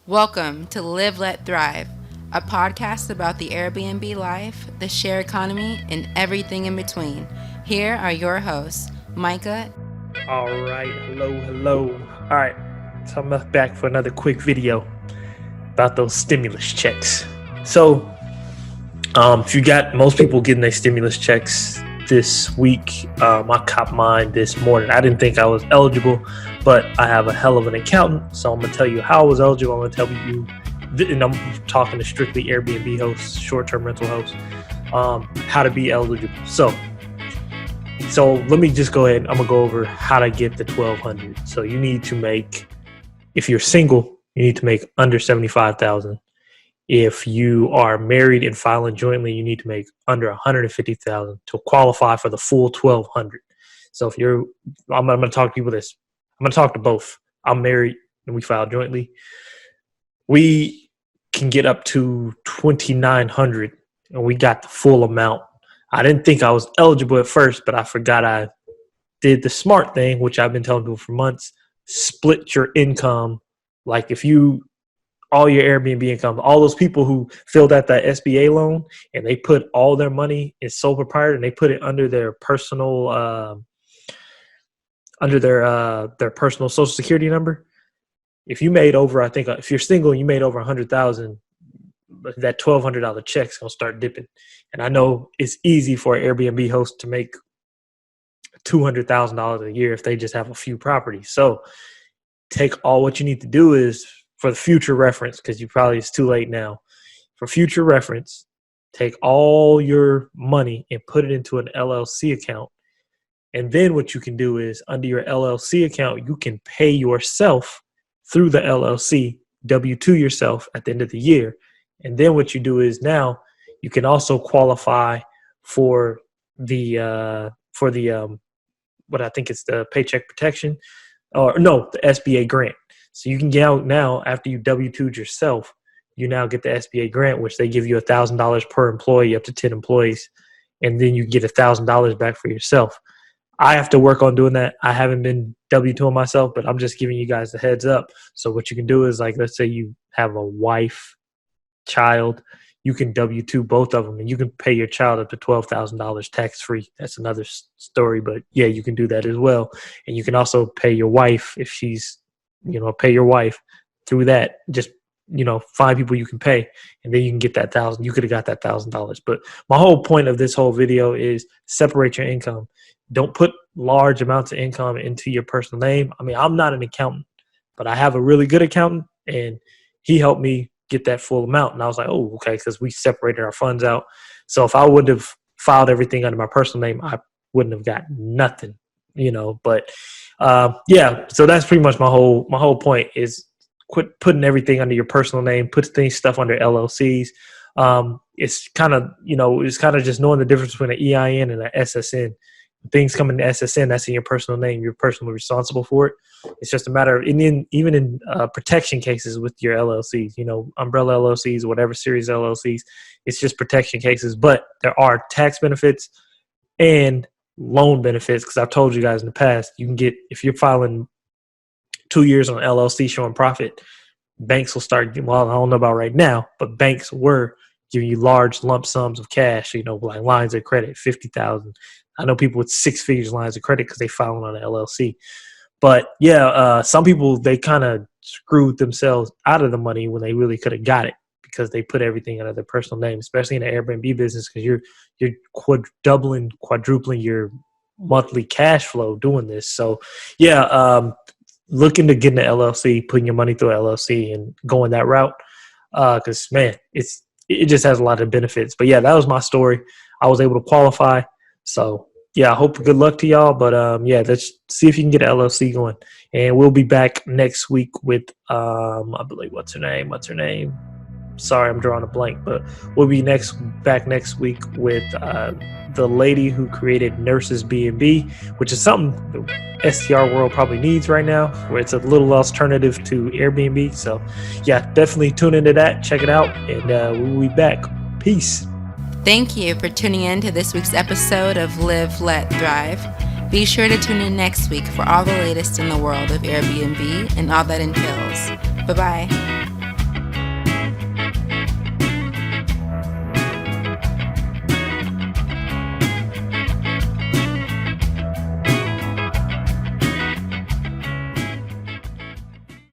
Welcome to Live, Let Thrive, a podcast about the Airbnb life, the share economy, and everything in between. Here are your hosts, Myka. All right, hello. All right, so I'm back for another quick video about those stimulus checks. So, if you got most people getting their stimulus checks this week, I copped mine this morning. I didn't think I was eligible, but I have a hell of an accountant, so I'm gonna tell you how I was eligible. I'm gonna tell you, and I'm talking to strictly Airbnb hosts, short-term rental hosts, how to be eligible. So let me just go ahead. I'm gonna go over how to get the 1,200. So you need to make, if you're single, you need to make under 75,000. If you are married and filing jointly, you need to make under 150,000 to qualify for the full 1,200. So I'm gonna talk to people this. I'm gonna talk to both. I'm married and we file jointly. We can get up to 2,900, and we got the full amount. I didn't think I was eligible at first, but I forgot I did the smart thing, which I've been telling people for months. Split your income. Like all your Airbnb income, all those people who filled out that SBA loan and they put all their money in sole proprietor and they put it under their personal, their personal social security number. If you made over, I think if you're single and you made over 100,000, that $1,200 check's gonna start dipping. And I know it's easy for an Airbnb host to make $200,000 a year if they just have a few properties. So take all what you need to do is, for the future reference, because it's too late now. For future reference, take all your money and put it into an LLC account. And then what you can do is, under your LLC account, you can pay yourself through the LLC, W-2 yourself at the end of the year. And then what you do is, now you can also qualify for the what I think it's the Paycheck Protection, or no, the SBA grant. So you can get out now, after you W-2'd yourself, you now get the SBA grant, which they give you $1,000 per employee, up to 10 employees, and then you get $1,000 back for yourself. I have to work on doing that. I haven't been W-2ing myself, but I'm just giving you guys the heads up. So what you can do is, like, let's say you have a wife, child, you can W-2 both of them, and you can pay your child up to $12,000 tax-free. That's another story, but yeah, you can do that as well. And you can also pay your wife if she's, pay your wife through that. Just, find people you can pay, and then you can get that $1,000. You could have got that $1,000. But my whole point of this whole video is separate your income. Don't put large amounts of income into your personal name. I mean, I'm not an accountant, but I have a really good accountant, and he helped me get that full amount. And I was like, oh, okay, because we separated our funds out. So if I would have filed everything under my personal name, I wouldn't have got nothing, But yeah, so that's pretty much my whole point is quit putting everything under your personal name, put stuff under LLCs. It's kind of just knowing the difference between an EIN and an SSN. Things come in the SSN, that's in your personal name. You're personally responsible for it. It's just a matter of, even in protection cases with your LLCs, umbrella LLCs, whatever series LLCs, it's just protection cases. But there are tax benefits and loan benefits, because I've told you guys in the past, you can get, if you're filing 2 years on LLC showing profit, banks will start, well, I don't know about right now, but banks were giving you large lump sums of cash, like lines of credit, 50,000. I know people with 6 figures lines of credit because they filed on an LLC. But yeah, some people, they kind of screwed themselves out of the money when they really could have got it, because they put everything under their personal name, especially in the Airbnb business, because you're quadrupling your monthly cash flow doing this. So yeah, look into getting an LLC, putting your money through an LLC and going that route, because man, it just has a lot of benefits. But yeah, that was my story. I was able to qualify. So yeah, I hope good luck to y'all. But yeah, let's see if you can get an LLC going. And we'll be back next week with I believe what's her name? Sorry, I'm drawing a blank. But we'll be back next week with the lady who created Nurses B&B, which is something the STR world probably needs right now, where it's a little alternative to Airbnb. So yeah, definitely tune into that, check it out, and we'll be back. Peace. Thank you for tuning in to this week's episode of Live, Let Thrive. Be sure to tune in next week for all the latest in the world of Airbnb and all that entails. Bye-bye.